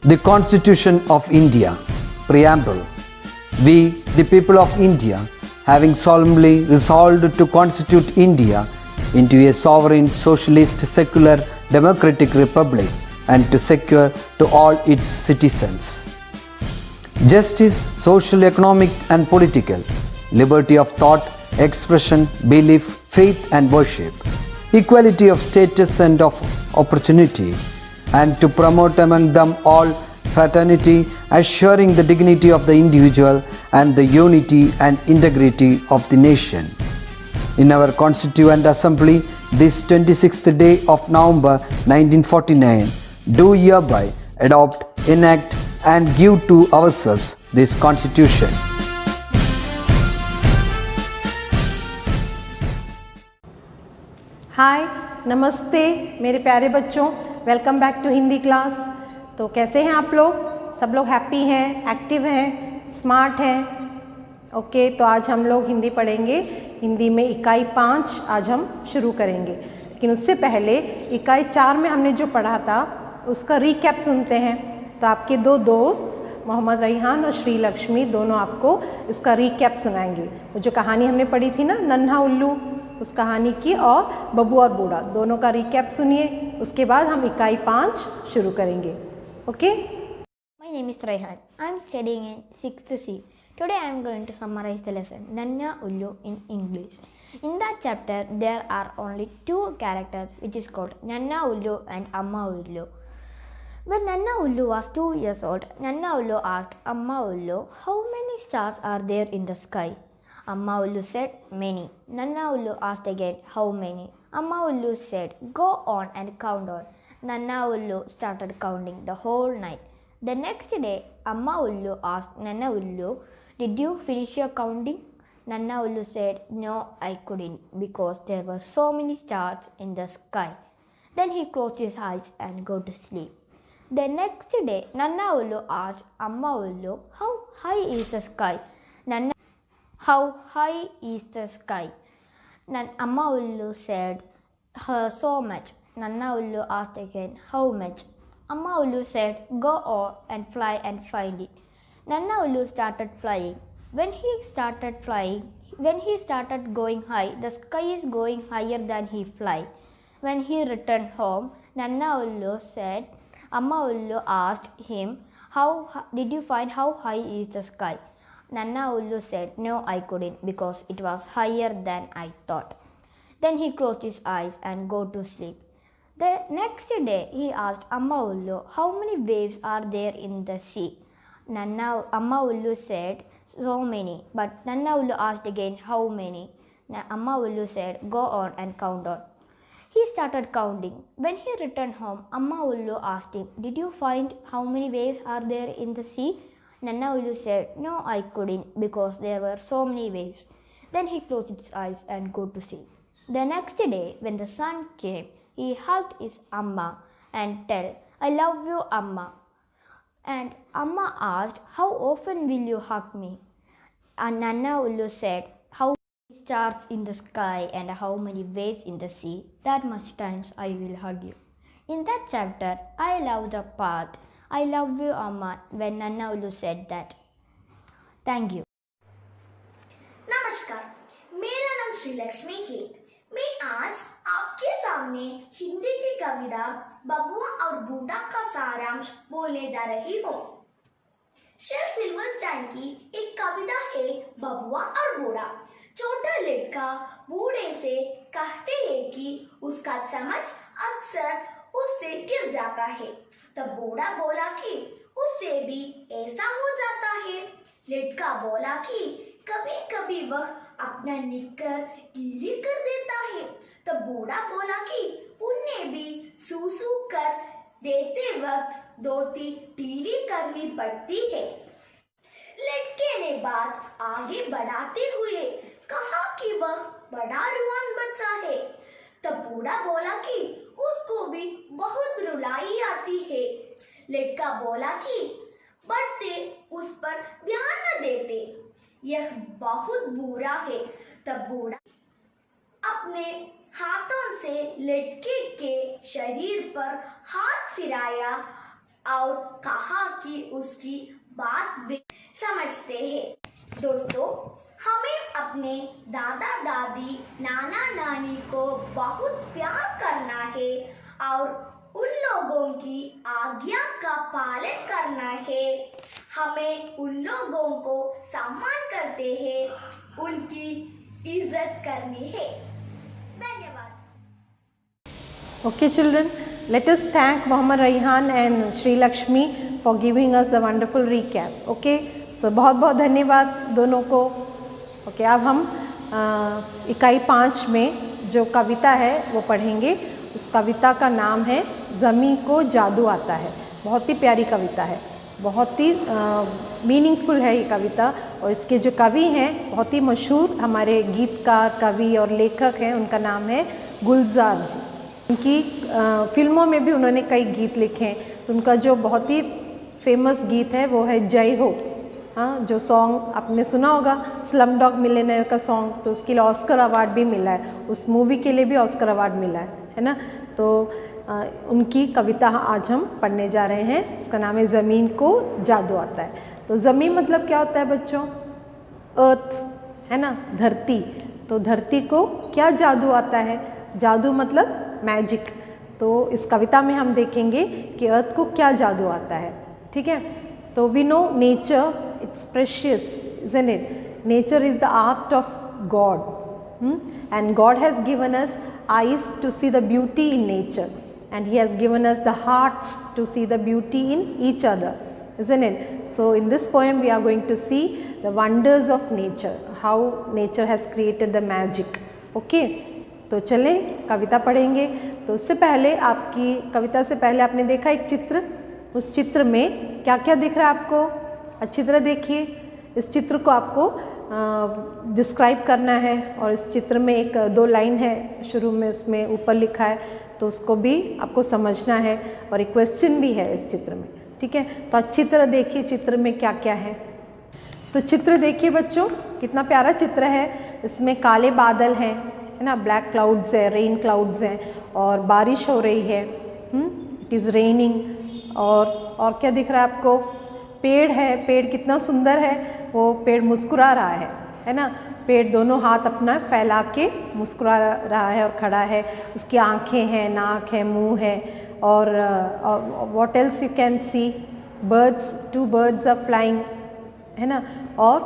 The Constitution of India, Preamble. We, the people of India, having solemnly resolved to constitute India into a sovereign, socialist, secular, democratic republic and to secure to all its citizens justice, social, economic and political, liberty of thought, expression, belief, faith and worship, equality of status and of opportunity, and to promote among them all fraternity, assuring the dignity of the individual and the unity and integrity of the nation. In our Constituent Assembly, this 26th day of November 1949, do hereby adopt, enact and give to ourselves this Constitution. हाय, नमस्ते मेरे प्यारे बच्चों, welcome back to Hindi class. तो कैसे हैं आप लोग? सब लोग हैप्पी हैं, एक्टिव हैं, स्मार्ट हैं? ओके, तो आज हम लोग हिंदी पढ़ेंगे। हिंदी में इकाई 5 आज हम शुरू करेंगे, लेकिन उससे पहले इकाई 4 में हमने जो पढ़ा था उसका रिकैप सुनते हैं। तो आपके दो दोस्त मोहम्मद रईहान और श्री लक्ष्मी दोनों आपको इसका रिकैप सुनाएंगे। वो जो कहानी हमने पढ़ी थी ना, नन्हा उल्लू, उस कहानी की, और बब्बू और बूढ़ा, दोनों का रिकैप सुनिए। उसके बाद हम इकाई 5 शुरू करेंगे। Okay? My name is Raihan. I am studying in 6th C. Today I am going to summarize the lesson Nanna Ullu in English. In that chapter there are only 2 characters, which is called Nanna Ullu and Amma Ullu. When Nanna Ullu was 2 years old, Nanna Ullu asked Amma Ullu, "How many stars are there in the sky?" Amma Ullu said, "Many." Nanna Ullu asked again, "How many?" Amma Ullu said, "Go on and count on." Nanna Ullu started counting the whole night. The next day, Amma Ullu asked Nanna Ullu, "Did you finish your counting?" Nanna Ullu said, "No, I couldn't, because there were so many stars in the sky." Then he closed his eyes and go to sleep. The next day, Nanna Ullu asked Amma Ullu, "How high is the sky?" How high is the sky? Amma Ullu said, "So much." Nanna Ullu asked again, "How much?" Amma Ullu said, "Go on and fly and find it." Nanna Ullu started flying. When he started going high, the sky is going higher than he fly. When he returned home, Nanna Ullu said, Amma Ullu asked him, "How did you find how high is the sky?" Nanna Ullu said, "No, I couldn't, because it was higher than I thought." Then he closed his eyes and go to sleep. The next day he asked Amma Ullu, "How many waves are there in the sea?" Amma Ullu said, "So many." But Nanna Ullu asked again, "How many?" Amma Ullu said, "Go on and count on." He started counting. When he returned home, Amma Ullu asked him, "Did you find how many waves are there in the sea?" Nanna Ullu said, "No, I couldn't, because there were so many waves." Then he closed his eyes and go to sleep. The next day, when the sun came, he hugged his Amma and tell, "I love you, Amma." And Amma asked, "How often will you hug me?" And Nanna Ullu said, "How many stars in the sky and how many waves in the sea, that much times I will hug you." In that chapter, I love the part, "I love you, Amma," when Nanna Ullu said that. Thank you. नमस्कार, मेरा नाम श्री लक्ष्मी है। मैं आज आपके सामने हिंदी की कविता बबुआ और बूढ़ा का सारांश बोलने जा रही हूँ। शेल सिल्वरस्टाइन की एक कविता है, बबुआ और बूढ़ा। छोटा लड़का बूढ़े से कहते हैं कि उसका चम्मच अक्सर उससे गिर जाता है। तब बूढ़ा बोला कि उससे भी ऐसा हो जाता है। लड़का बोला कि कभी कभी वह अपना निक्कर गीली कर देता है। तब बूढ़ा बोला कि उन्हें भी सूसू कर देते वक्त धोती ढीली करनी पड़ती है। लड़के ने बात आगे बढ़ाते हुए कहा कि वह बड़ा रुआन बच्चा है। तब बूढ़ा बोला कि उसको भी बहुत रुलाई आती है। लड़का बोला कि बढ़ते उस पर ध्यान न देते, यह बहुत बुरा है। तब बूढ़ा अपने हाथों से लड़के के शरीर पर हाथ फिराया और कहा कि उसकी बात वे समझते हैं। दोस्तों, हमें अपने दादा दादी नाना नानी को बहुत प्यार करना है और उन लोगों की आज्ञा का पालन करना है। हमें उन लोगों को सम्मान करते हैं, उनकी इज्जत करनी है। धन्यवाद। Okay children, let us thank Mohammad Raihan and Sri Lakshmi for giving us the wonderful recap. Okay, so बहुत बहुत धन्यवाद दोनों को। Okay, अब हम इकाई 5 में जो कविता है वो पढ़ेंगे। उस कविता का नाम है ज़मीं को जादू आता है। बहुत ही प्यारी कविता है, बहुत ही मीनिंगफुल है ये कविता। और इसके जो कवि हैं बहुत ही मशहूर हमारे गीतकार, कवि और लेखक हैं। उनका नाम है गुलजार जी। उनकी फिल्मों में भी उन्होंने कई गीत लिखे हैं। तो उनका जो बहुत ही फेमस गीत है वो है जय हो। हाँ, जो सॉन्ग आपने सुना होगा स्लम डॉग मिलियनेयर का सॉन्ग, तो उसके लिए ऑस्कर अवार्ड भी मिला है। उस मूवी के लिए भी ऑस्कर अवार्ड मिला है ना। तो उनकी कविता आज हम पढ़ने जा रहे हैं। इसका नाम है ज़मीन को जादू आता है। तो ज़मीन मतलब क्या होता है बच्चों? अर्थ, है ना, धरती। तो धरती को क्या जादू आता है? जादू मतलब मैजिक। तो इस कविता में हम देखेंगे कि अर्थ को क्या जादू आता है। ठीक है, तो we know nature it's precious, isn't it? Nature is the art of God, and God has given us eyes to see the beauty in nature, and He has given us the hearts to see the beauty in each other, isn't it? So in this poem we are going to see the wonders of nature, how nature has created the magic. Okay, तो चलें कविता पढ़ेंगे। तो उससे पहले, आपकी कविता से पहले आपने देखा एक चित्र। उस चित्र में क्या क्या दिख रहा है आपको? अच्छी तरह देखिए। इस चित्र को आपको डिस्क्राइब करना है। और इस चित्र में एक 2 लाइन है शुरू में, उसमें ऊपर लिखा है, तो उसको भी आपको समझना है। और एक क्वेश्चन भी है इस चित्र में। ठीक है, तो अच्छी तरह देखिए चित्र में क्या क्या है। तो चित्र देखिए बच्चों, कितना प्यारा चित्र है। इसमें काले बादल हैं, है ना, ब्लैक क्लाउड्स है, रेन क्लाउड्स हैं, और बारिश हो रही है, इट इज़ रेनिंग। और क्या दिख रहा है आपको? पेड़ है। पेड़ कितना सुंदर है, वो पेड़ मुस्कुरा रहा है ना। पेड़ दोनों हाथ अपना फैला के मुस्कुरा रहा है और खड़ा है। उसकी आँखें हैं, नाक है, मुंह है। और what else you can see? Birds, 2 birds are flying, है ना। और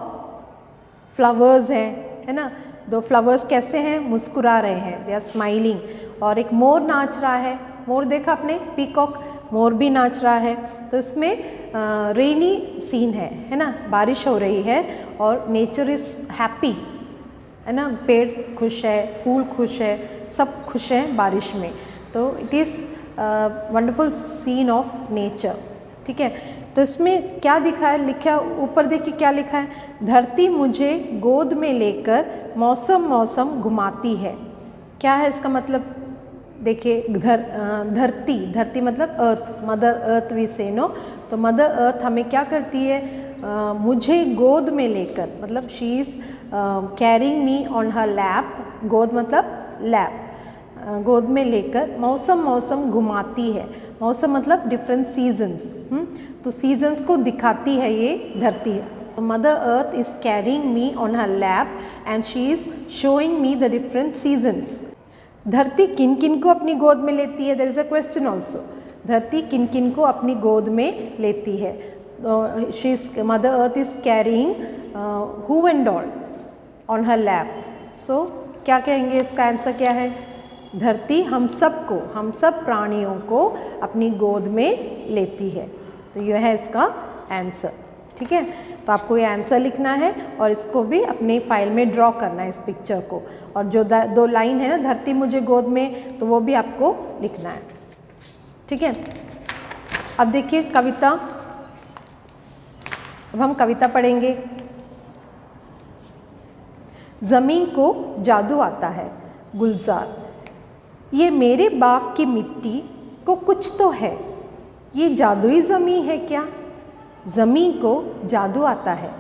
फ्लावर्स हैं, है ना। 2 फ्लावर्स कैसे हैं? मुस्कुरा रहे हैं, दे आर स्माइलिंग। और एक मोर नाच रहा है। मोर देखा आपने? पीकॉक, मोर भी नाच रहा है। तो इसमें रेनी सीन है ना, बारिश हो रही है और नेचर इज़ हैप्पी, है ना। पेड़ खुश है, फूल खुश है, सब खुश हैं बारिश में। तो it is wonderful scene of nature. ठीक है, तो इसमें क्या दिखा है? लिखा ऊपर देखिए क्या लिखा है? धरती मुझे गोद में लेकर मौसम मौसम घुमाती है। क्या है इसका मतलब? देखिए, धरती मतलब अर्थ, मदर अर्थ वी से नो। तो मदर अर्थ हमें क्या करती है? मुझे गोद में लेकर, मतलब she is caring me on her lap. गोद मतलब लैप, गोद में लेकर मौसम मौसम घुमाती है। मौसम मतलब डिफरेंट सीजन्स, तो सीजन्स को दिखाती है ये धरती है। तो mother earth is caring me on her lap and she is showing me the different seasons. धरती किन किन को अपनी गोद में लेती है? There is a question also. धरती किन किन को अपनी गोद में लेती है? She is mother earth is caring who and all on her lap. So क्या कहेंगे? इसका आंसर क्या है? धरती हम सब प्राणियों को अपनी गोद में लेती है। तो यह है इसका आंसर। ठीक है, तो आपको ये आंसर लिखना है और इसको भी अपने फाइल में ड्रॉ करना है, इस पिक्चर को। और जो 2 लाइन है ना, धरती मुझे गोद में, तो वो भी आपको लिखना है। ठीक है, अब देखिए कविता। अब हम कविता पढ़ेंगे। ज़मीन को जादू आता है। गुलजार। ये मेरे बाग की मिट्टी को कुछ तो है, ये जादुई ज़मीन है क्या? ज़मीन को जादू आता है।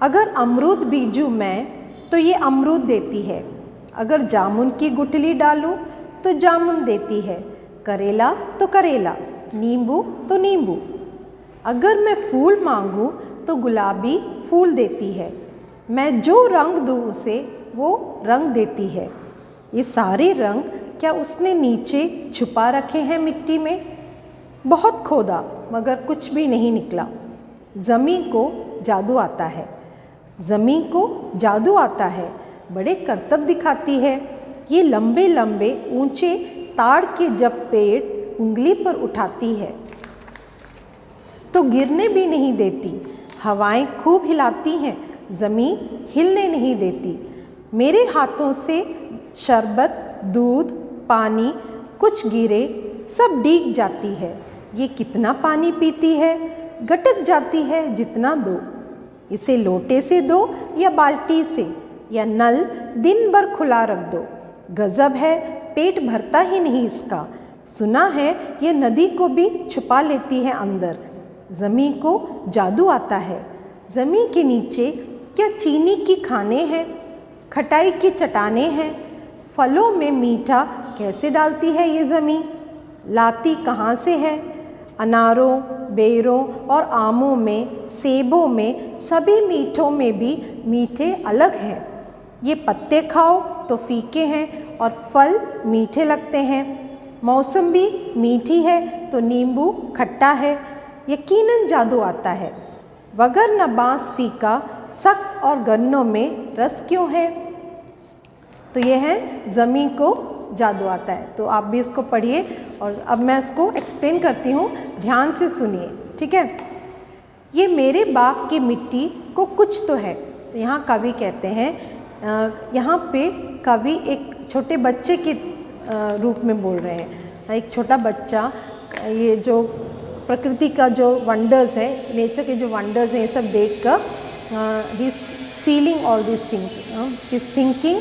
अगर अमरूद बीजूं मैं तो ये अमरूद देती है, अगर जामुन की गुठली डालूं तो जामुन देती है, करेला तो करेला, नींबू तो नींबू। अगर मैं फूल मांगूं तो गुलाबी फूल देती है। मैं जो रंग दूं उसे वो रंग देती है। ये सारे रंग क्या उसने नीचे छुपा रखे हैं मिट्टी में? बहुत खोदा मगर कुछ भी नहीं निकला। ज़मीं को जादू आता है, ज़मीं को जादू आता है, बड़े करतब दिखाती है। ये लंबे लंबे ऊंचे ताड़ के जब पेड़ उंगली पर उठाती है तो गिरने भी नहीं देती। हवाएं खूब हिलाती हैं, ज़मीं हिलने नहीं देती। मेरे हाथों से शरबत, दूध, पानी कुछ गिरे सब डीग जाती है। ये कितना पानी पीती है, गटक जाती है जितना दो। इसे लोटे से दो या बाल्टी से, या नल दिन भर खुला रख दो। गजब है, पेट भरता ही नहीं इसका। सुना है ये नदी को भी छुपा लेती है अंदर। ज़मीं को जादू आता है। ज़मीं के नीचे क्या चीनी की खाने हैं, खटाई की चट्टानें हैं। फलों में मीठा कैसे डालती है ये ज़मीं, लाती कहाँ से है? अनारों, बेरों और आमों में, सेबों में, सभी मीठों में भी मीठे अलग हैं। ये पत्ते खाओ तो फीके हैं और फल मीठे लगते हैं। मौसम्बी मीठी है तो नींबू खट्टा है। यकीनन जादू आता है। वगर न बांस फीका, सख्त और गन्नों में रस क्यों है? तो ये है ज़मीं को जादू आता है। तो आप भी इसको पढ़िए और अब मैं इसको एक्सप्लेन करती हूँ, ध्यान से सुनिए, ठीक है। ये मेरे बाग की मिट्टी को कुछ तो है। तो यहाँ कवि कहते हैं, यहाँ पे कवि एक छोटे बच्चे के रूप में बोल रहे हैं। एक छोटा बच्चा ये जो प्रकृति का जो वंडर्स है, नेचर के जो वंडर्स हैं, ये सब देख कर he is feeling all this things, he is thinking,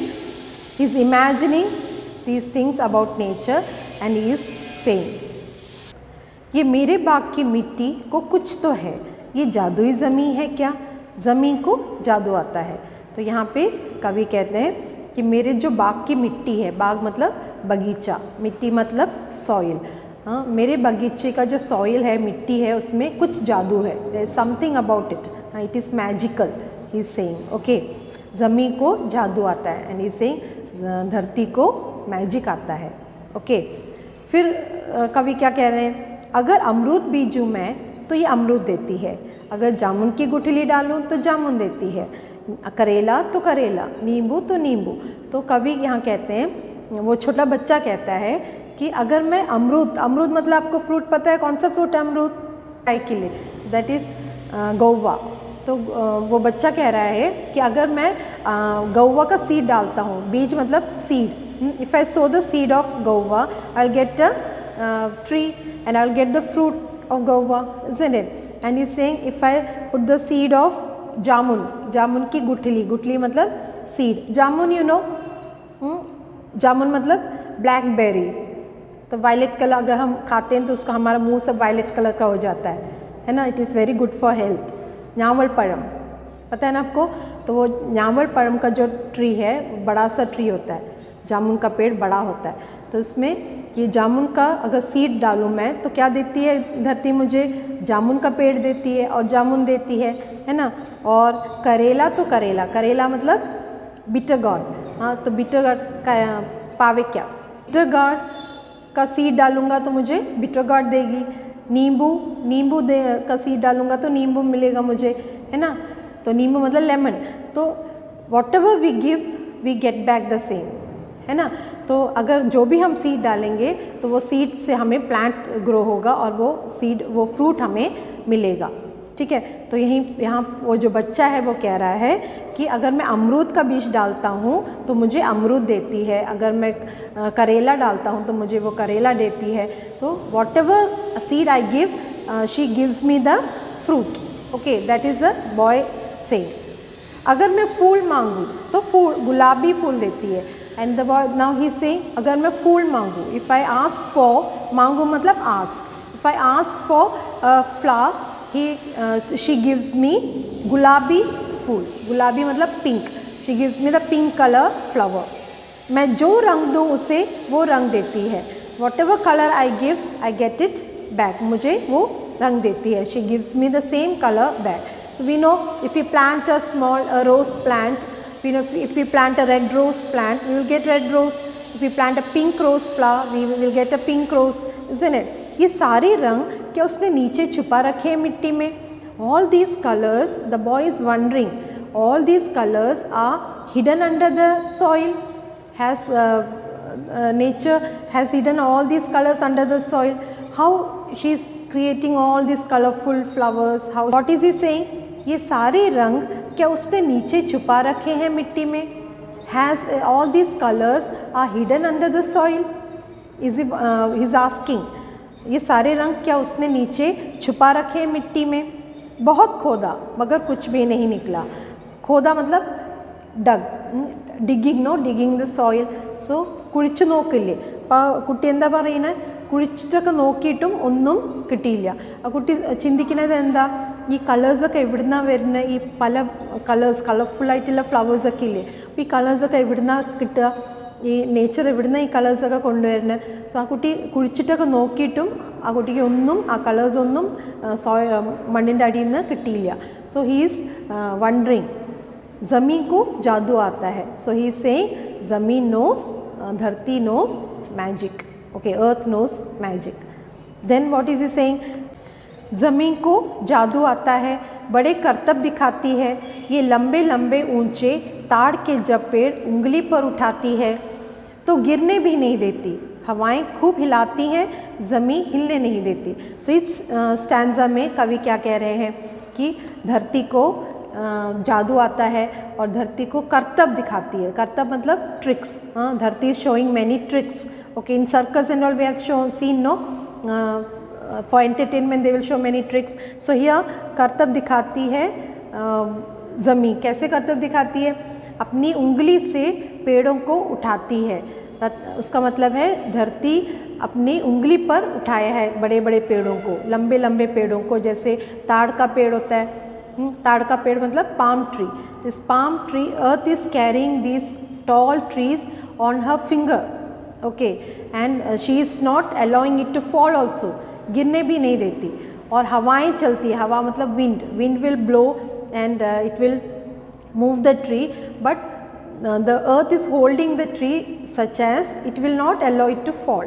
he is imagining these things about nature and he is saying, ये मेरे बाग की मिट्टी को कुछ तो है। ये जादुई ज़मीं है क्या? ज़मीं को जादू आता है। तो यहाँ पे कवि कहते हैं कि मेरे जो बाग की मिट्टी है, बाग मतलब बगीचा, मिट्टी मतलब सॉइल, हाँ, मेरे बगीचे का जो सॉइल है, मिट्टी है, उसमें कुछ जादू है। There is something about it, it is magical, he is saying. Okay, ज़मीं को जादू आता है एंड ही इज सेइंग धरती को मैजिक आता है। ओके, फिर कवि क्या कह रहे हैं? अगर अमरूद बीजूँ मैं तो ये अमरूद देती है। अगर जामुन की गुठली डालूँ तो जामुन देती है। करेला तो करेला, नींबू तो नींबू। तो कवि यहाँ कहते हैं, वो छोटा बच्चा कहता है कि अगर मैं अमरूद, अमरूद मतलब आपको फ्रूट पता है, कौन सा फ्रूट है अमरूद? ट्राई के लिए, दैट इज़ गौवा। तो वो बच्चा कह रहा है कि अगर मैं गौवा का सीड डालता हूँ, बीज मतलब seed, if I sow the seed of guava, I'll get a tree and I'll get the fruit of guava, isn't it? And he's saying if I put the seed of jamun, जामुन की गुठली, गुठली मतलब seed, jamun you know, जामुन मतलब blackberry. तो violet colour अगर हम खाते हैं तो उसका हमारा मुंह सब वायलेट कलर का हो जाता है ना। It is very good for health. न्यावल पഴം पता है ना आपको? तो वो न्यावल पഴം का जो ट्री है, बड़ा सा ट्री होता है, जामुन का पेड़ बड़ा होता है। तो इसमें ये जामुन का अगर सीड डालूँ मैं तो क्या देती है धरती? मुझे जामुन का पेड़ देती है और जामुन देती है ना। और करेला तो करेला, करेला मतलब बिटर गॉर्ड, हाँ, तो बिटर गॉर्ड का पावे क्या? बिटर गॉर्ड का सीड डालूँगा तो मुझे बिटर गॉर्ड देगी। नींबू, नींबू का सीड डालूँगा तो नींबू मिलेगा मुझे, है ना। तो नींबू मतलब लेमन। तो whatever we give we get back the same, है ना। तो अगर जो भी हम सीड डालेंगे तो वो सीड से हमें प्लांट ग्रो होगा और वो सीड, वो फ्रूट हमें मिलेगा, ठीक है। तो यहाँ वो जो बच्चा है वो कह रहा है कि अगर मैं अमरूद का बीज डालता हूँ तो मुझे अमरूद देती है, अगर मैं करेला डालता हूँ तो मुझे वो करेला देती है। तो what ever seed I give she gives me the fruit. Okay, that is the boy से। अगर मैं फूल मांगूँ तो फूल, गुलाबी फूल देती है। And the boy now he से, अगर मैं फूल मांगूँ, इफ़ आई आस्क फॉर, मांगूँ मतलब ask, if I ask for flower she gives me गुलाबी फूल, गुलाबी मतलब pink, she gives me the pink color flower। मैं जो रंग दूँ उसे वो रंग देती है। whatever color I give I get it back, मुझे वो रंग देती है. She gives me the same colour back. So we know if we plant a rose plant, we know if we plant a red rose plant, we will get red rose. If we plant a pink rose flower, we will get a pink rose, isn't it? ये सारे रंग क्या उसने नीचे छुपा रखे हैं मिट्टी में? All these colors, the boy is wondering, all these colors are hidden under the soil. Has nature has hidden all these colors under the soil. How she is creating all these colorful flowers? How? What is he saying? ये सारे रंग क्या उसने नीचे छुपा रखे हैं मिट्टी में? Has all these colors are hidden under the soil? Is he is asking? ये सारे रंग क्या उसने नीचे छुपा रखे हैं मिट्टी में? बहुत खोदा मगर कुछ भी नहीं निकला. खोदा मतलब डग, digging, no, digging the soil. So കുഴിച്ചു നോക്കില്ലേ? കുട്ടി എന്താ പറയുന്നത്? കുഴിച്ചിട്ടൊക്കെ നോക്കിയിട്ടും ഒന്നും കിട്ടിയില്ല. ആ കുട്ടി ചിന്തിക്കുന്നത് എന്താ? ഈ കളേഴ്സൊക്കെ എവിടുന്നാണ് വരുന്നത്? ഈ പല കളേഴ്സ്, കളർഫുള്ളായിട്ടുള്ള ഫ്ലവേഴ്സൊക്കെ ഇല്ലേ? അപ്പോൾ ഈ കളേഴ്സൊക്കെ എവിടുന്നാണ് കിട്ടുക? ഈ നേച്ചർ എവിടുന്നാണ് ഈ കളേഴ്സൊക്കെ കൊണ്ടുവരുന്നത്? സോ ആ കുട്ടി കുഴിച്ചിട്ടൊക്കെ നോക്കിയിട്ടും ആ കുട്ടിക്ക് ഒന്നും, ആ കളേഴ്സൊന്നും മണ്ണിൻ്റെ അടിയിൽ നിന്ന് കിട്ടിയില്ല. സോ ഹീ ഈസ് വണ്ടറിങ്, ज़मीन को जादू आता है. सो ही सेइंग ज़मीन नोस, धरती knows magic. Okay, earth knows magic. Then what is he saying? ज़मीन को जादू आता है, बड़े करतब दिखाती है. ये लंबे लंबे ऊंचे ताड़ के जब पेड़ उंगली पर उठाती है तो गिरने भी नहीं देती. हवाएं खूब हिलाती हैं, ज़मीन हिलने नहीं देती. सो इस स्टैंजा में कवि क्या कह रहे हैं कि धरती को जादू आता है और धरती को करतब दिखाती है. करतब मतलब ट्रिक्स. धरती is showing many tricks. Okay, in circus and all we have seen, no, for entertainment they will show many tricks. So here करतब दिखाती है ज़मीन. कैसे करतब दिखाती है? अपनी उंगली से पेड़ों को उठाती है. उसका मतलब है धरती अपनी उंगली पर उठाया है बड़े बड़े पेड़ों को, लंबे लंबे पेड़ों को. जैसे ताड़ का पेड़ होता है, ताड़ का पेड़ मतलब palm tree. This palm tree, earth is carrying this tall trees on her finger. Okay, and she is not allowing it to fall also. गिरने भी नहीं देती. और हवाएं चलती है. हवा मतलब wind. Wind will blow and it will move the tree, but the earth is holding the tree such as it will not allow it to fall,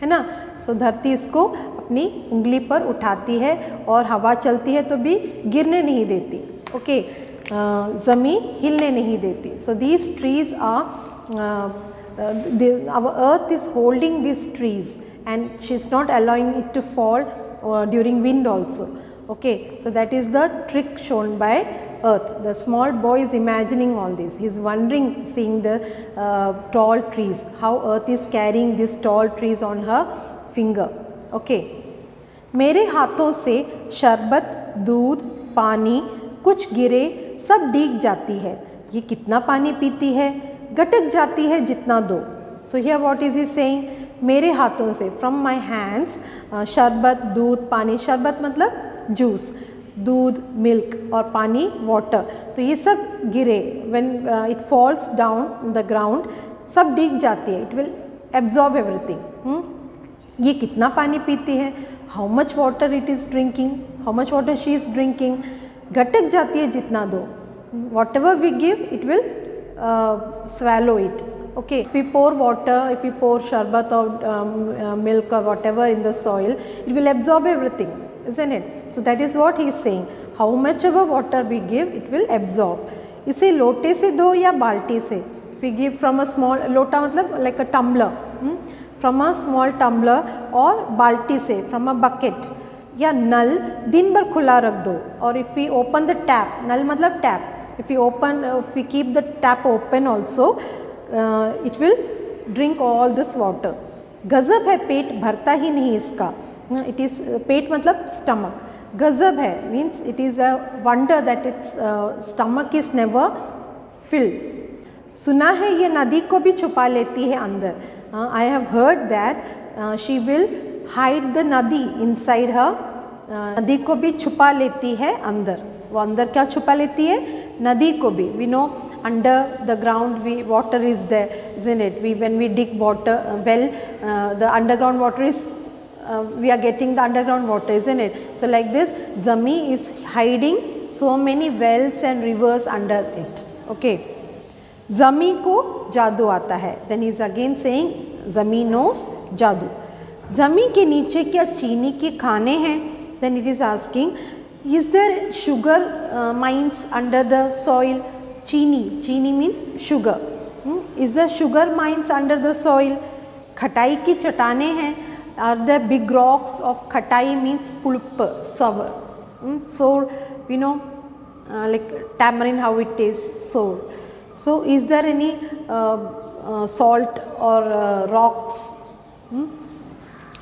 है ना. सो धरती इसको अपनी उंगली पर उठाती है और हवा चलती है तो भी गिरने नहीं देती. ओके, ज़मीन हिलने नहीं देती. So these trees are, our earth is holding these trees and she is not allowing it to fall during wind also. Okay, so that is the trick shown by earth. The small boy is imagining all this. He is wondering, seeing the tall trees, how earth is carrying these tall trees on her finger. Okay, मेरे हाथों से शरबत, दूध, पानी कुछ गिरे सब डीग जाती है. ये कितना पानी पीती है, गटक जाती है जितना दो. So here what is he saying? मेरे हाथों से, from my hands, शरबत, दूध, पानी. शरबत मतलब जूस, दूध मिल्क, और पानी वाटर. तो ये सब गिरे, when it falls down the ground, सब डिग जाती है. It will absorb everything. ये कितना पानी पीती है, how much water it is drinking, how much water she is drinking. गटक जाती है जितना दो. Whatever we give it will swallow it. Okay, if we pour water, if we pour sharbat or milk or whatever in the soil, it will absorb everything, isn't it? So that is what he is saying. How much ever water we give, it will absorb. इसे लोटे से दो या बाल्टी से. If we give from a small, लोटा मतलब like a tumbler, from a small tumbler, और बाल्टी से from a bucket, या नल दिन भर खुला रख दो. और if we open the tap, नल मतलब tap, if we keep the tap open also, it will drink all this water. गजब है, पेट भरता ही नहीं इसका. It is, पेट मतलब stomach. गजब है means it is a wonder that its stomach is never filled. सुना है ये नदी को भी छुपा लेती है अंदर. I have heard that she will hide the nadi inside her. नदी को भी छुपा लेती है अंदर. वो अंदर क्या छुपा लेती है? नदी को भी. We know under the ground water is there, isn't it? When we dig water well, the underground water is we are getting the underground water, isn't it? So like this, Zami is hiding so many wells and rivers under it. Okay. Zami को जादू आता है. Then he is again saying Zami knows जादू. Zami के नीचे क्या चीनी के खाने हैं? Then it is asking, is there sugar mines under the soil? Chini means sugar. Is there sugar mines under the soil? खटाई की चट्टाने हैं. Are there big rocks of खटाई means pulp, sour. So you know like tamarind, how it tastes, sour. So is there any salt or rocks,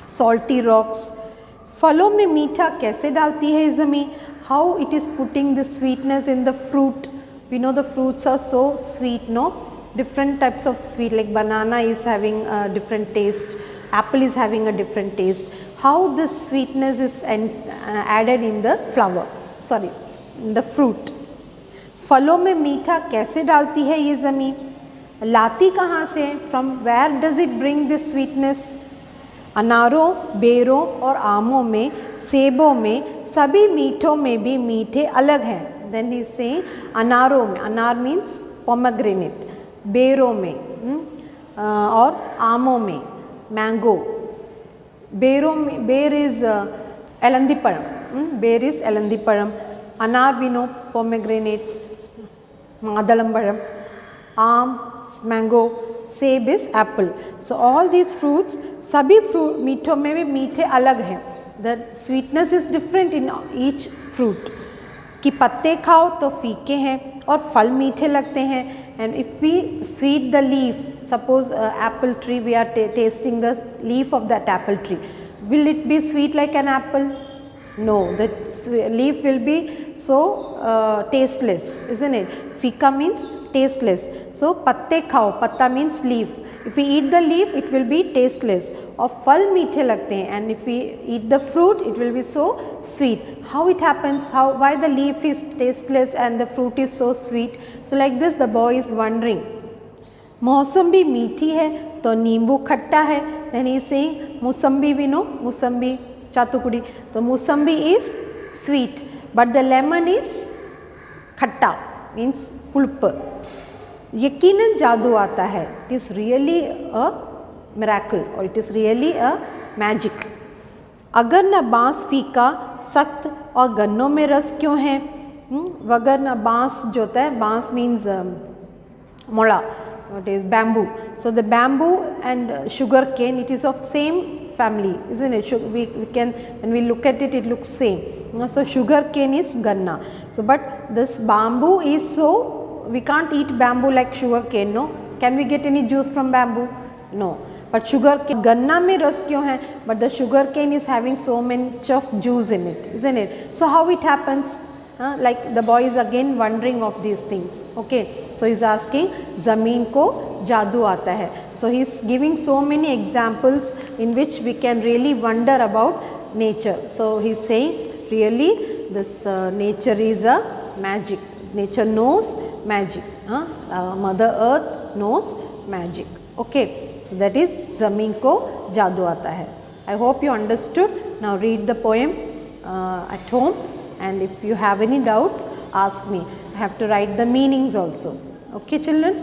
salty rocks? फलों में मीठा कैसे डालती है ज़मी? How it is putting the sweetness in the fruit? We know the fruits are so sweet, no? Different types of sweet, like banana is having a different taste, apple is having a different taste. How this sweetness is added in the flower, sorry, in the fruit. फलों में मीठा कैसे डालती है ये ज़मी? लाती कहाँ से? From where does it bring this sweetness? अनारों, बेरों और आमों में, सेबों में, सभी मीठों में भी मीठे अलग हैं. Then he is saying अनारों में, अनार means pomegranate, बेरों में और आमों में, मैंगो. बेरों में, बेर इज एलंदीपഴം, बेर इज एलंदीपഴം. अनार भी नो pomegranate, मादळंपഴം. आम मैंगो, सेब is Apple. So all these fruits, सभी फ्रूट मीठों में भी मीठे अलग हैं. The sweetness is different in each fruit. कि पत्ते खाओ तो फीके हैं और फल मीठे लगते हैं. And if we sweet the leaf, suppose apple tree, we are tasting the leaf of that apple tree, will it be sweet like an apple? No, the leaf will be so tasteless, isn't it? Fika means tasteless. So पत्ते खाओ, पत्ता means leaf. If we eat the leaf, it will be tasteless. और फल मीठे लगते हैं. And if we eat the fruit, it will be so sweet. How it happens? Why the leaf is tasteless and the fruit is so sweet? So like this, the boy is wondering. मौसम्बी मीठी है तो नींबू खट्टा है. Then he is saying मुसम्बी, we know mosambi, chathukudi. तो mosambi is sweet but the lemon is खट्टा, means pulp. यकीनन जादू आता है. It is really a miracle और it is really a magic. अगर न बांस फीका सख्त और गन्नों में रस क्यों है? वगर न बांस जो होता है, बांस मीन्स मोड़ा, what is bamboo. So the bamboo and sugar cane, it is of same family, isn't it? We can, when we look at it, it looks same. So sugar cane is ganna. So but this bamboo is so, we can't eat bamboo like sugar cane, no? Can we get any juice from bamboo? No. But sugar cane, ganna में रस क्यों है? But the sugar cane is having so much of juice in it, isn't it? So how it happens? Like the boy is again wondering of these things. Okay, so he is asking ज़मीन को जादू आता है. So he is giving so many examples in which we can really wonder about nature. So he is saying really this nature is a magic. Nature knows magic. Mother Earth knows magic. Okay, so that is ज़मीन को जादू आता है. I hope you understood. Now read the poem at home. And if you have any doubts, ask me. I have to write the meanings also. Okay, children?